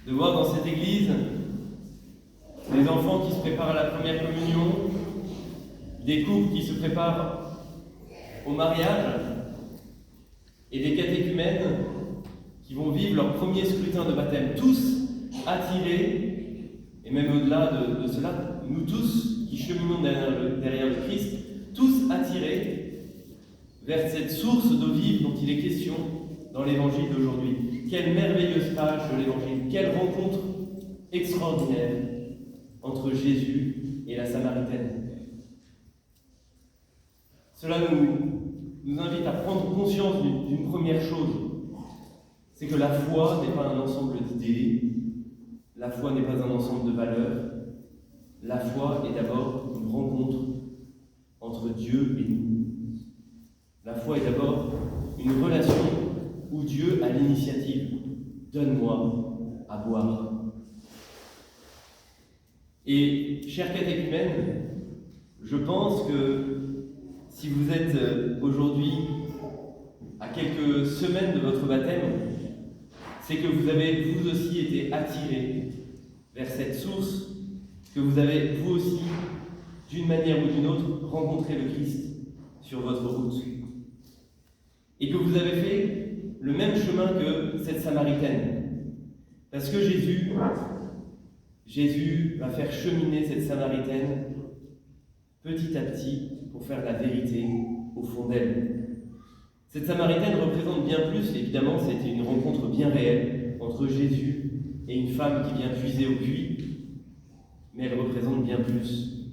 de voir dans cette église des enfants qui se préparent à la première communion, des couples qui se préparent au mariage et des catéchumènes qui vont vivre leur premier scrutin de baptême, tous attirés, et même au-delà de cela, nous tous qui cheminons derrière le Christ, tous attirés vers cette source d'eau vive dont il est question dans l'évangile d'aujourd'hui. Quelle merveilleuse page de l'évangile, quelle rencontre extraordinaire entre Jésus et la Samaritaine. Cela nous invite à prendre conscience d'une première chose, c'est que la foi n'est pas un ensemble d'idées, la foi n'est pas un ensemble de valeurs, la foi est d'abord une rencontre entre Dieu et nous. La foi est d'abord une relation où Dieu a l'initiative. Donne-moi à boire. Et, chers catéchumènes, je pense que si vous êtes aujourd'hui à quelques semaines de votre baptême, c'est que vous avez vous aussi été attirés vers cette source, que vous avez vous aussi, d'une manière ou d'une autre, rencontré le Christ sur votre route. Et que vous avez fait le même chemin que cette Samaritaine. Parce que Jésus va faire cheminer cette Samaritaine petit à petit pour faire la vérité au fond d'elle. Cette Samaritaine représente bien plus, évidemment, c'était une rencontre bien réelle entre Jésus et une femme qui vient puiser au puits, mais elle représente bien plus.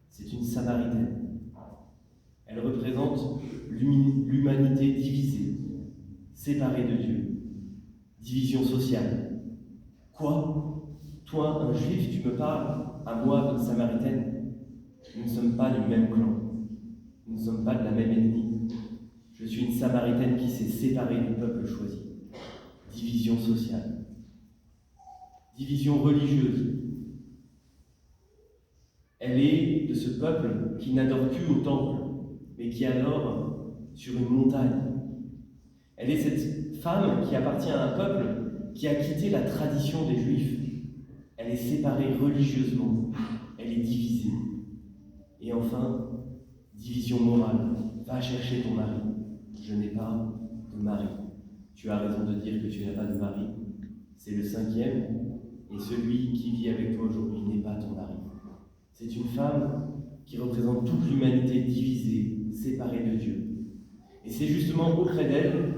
C'est une Samaritaine. Elle représente l'humanité divisée, séparée de Dieu. Division sociale. Quoi ? Toi, un juif, tu me parles, à moi, une Samaritaine. Nous ne sommes pas du même clan. Nous ne sommes pas de la même ethnie. Je suis une Samaritaine qui s'est séparée du peuple choisi. Division sociale. Division religieuse. Elle est de ce peuple qui n'adore plus au temple, mais qui adore sur une montagne. Elle est cette femme qui appartient à un peuple qui a quitté la tradition des Juifs. Elle est séparée religieusement. Elle est divisée. Et enfin, division morale. Va chercher ton mari. Je n'ai pas de mari. Tu as raison de dire que tu n'as pas de mari. C'est le 5e, et celui qui vit avec toi aujourd'hui n'est pas ton mari. C'est une femme qui représente toute l'humanité divisée, séparée de Dieu. Et c'est justement auprès d'elle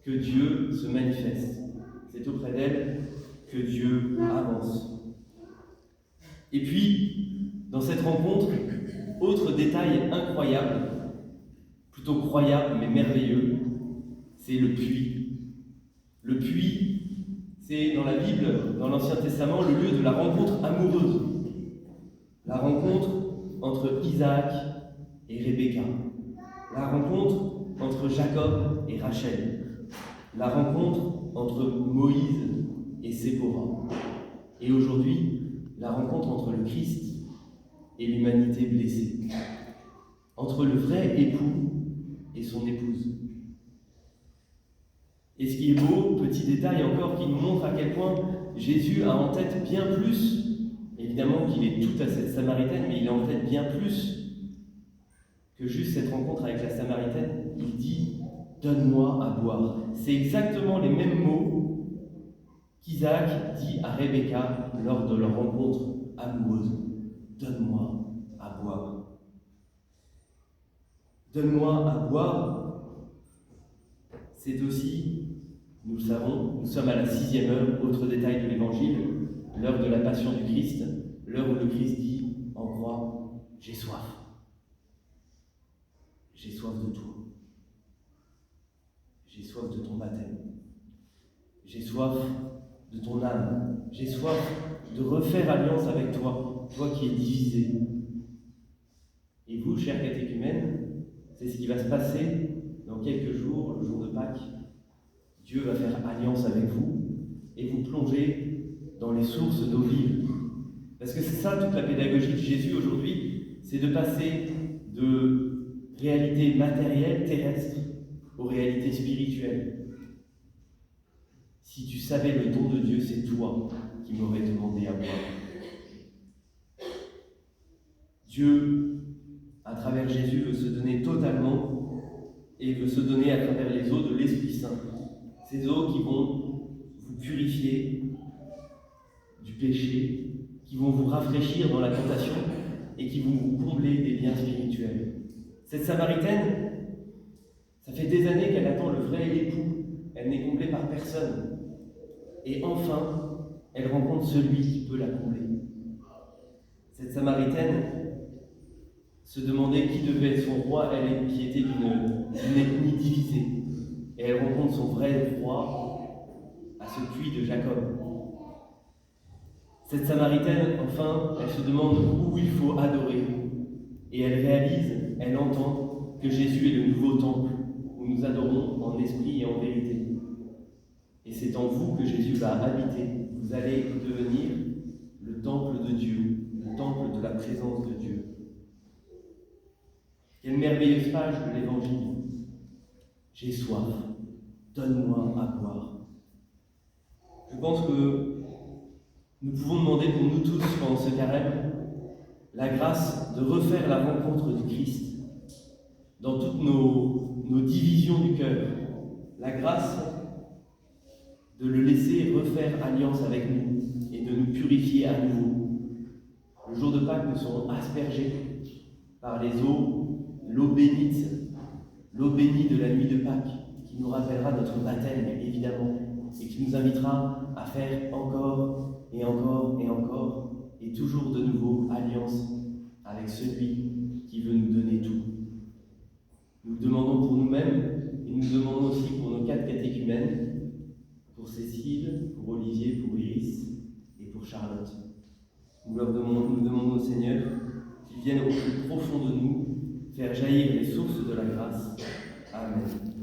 que Dieu se manifeste. C'est auprès d'elle que Dieu avance. Et puis, dans cette rencontre, autre détail incroyable, plutôt croyable mais merveilleux, c'est le puits. Le puits, c'est dans la Bible, dans l'Ancien Testament, le lieu de la rencontre amoureuse. La rencontre entre Isaac et Rebecca. La rencontre entre Jacob et Rachel. La rencontre entre Moïse et Séphora. Et aujourd'hui, la rencontre entre le Christ et l'humanité blessée. Entre le vrai époux et son épouse. Et ce qui est beau, petit détail encore qui nous montre à quel point Jésus a en tête bien plus, évidemment qu'il est tout à cette Samaritaine, mais il a en tête bien plus que juste cette rencontre avec la Samaritaine. Il dit « Donne-moi à boire ». C'est exactement les mêmes mots qu'Isaac dit à Rebecca lors de leur rencontre amoureuse. « Donne-moi à boire ». Donne-moi à boire, c'est aussi, nous le savons, nous sommes à la 6e heure, autre détail de l'Évangile, l'heure de la passion du Christ, l'heure où le Christ dit en croix, j'ai soif. J'ai soif de toi. J'ai soif de ton baptême. J'ai soif de ton âme. J'ai soif de refaire alliance avec toi, toi qui es divisé. Et vous, chers catéchumènes, c'est ce qui va se passer dans quelques jours, le jour de Pâques. Dieu va faire alliance avec vous et vous plonger dans les sources d'eau vive. Parce que c'est ça toute la pédagogie de Jésus aujourd'hui, c'est de passer de réalités matérielles, terrestres, aux réalités spirituelles. Si tu savais le don de Dieu, c'est toi qui m'aurais demandé à boire. Dieu, à travers Jésus, veut se donner totalement et veut se donner à travers les eaux de l'Esprit Saint. Ces eaux qui vont vous purifier du péché, qui vont vous rafraîchir dans la tentation et qui vont vous combler des biens spirituels. Cette Samaritaine, ça fait des années qu'elle attend le vrai époux. Elle n'est comblée par personne. Et enfin, elle rencontre celui qui peut la combler. Cette Samaritaine se demandait qui devait être son roi, elle qui était d'une ethnie divisée. Et elle rencontre son vrai roi à ce puits de Jacob. Cette Samaritaine, enfin, elle se demande où il faut adorer. Et elle réalise, elle entend que Jésus est le nouveau temple où nous adorons en esprit et en vérité. Et c'est en vous que Jésus va habiter. Vous allez devenir le temple de Dieu, le temple de la présence de Dieu. Quelle merveilleuse page de l'Évangile. J'ai soif, donne-moi à boire. Je pense que nous pouvons demander pour nous tous pendant ce carême la grâce de refaire la rencontre du Christ dans toutes nos divisions du cœur. La grâce de le laisser refaire alliance avec nous et de nous purifier à nouveau. Le jour de Pâques, nous serons aspergés par les eaux, l'eau bénite, l'eau bénie de la nuit de Pâques, qui nous rappellera notre baptême, évidemment, et qui nous invitera à faire encore et encore et encore, et toujours de nouveau alliance avec celui qui veut nous donner tout. Nous demandons pour nous-mêmes, et nous demandons aussi pour nos 4 catéchumènes, pour Cécile, pour Olivier, pour Iris et pour Charlotte. Nous demandons au Seigneur qu'il vienne au plus profond de nous faire jaillir les sources de la grâce. Amen.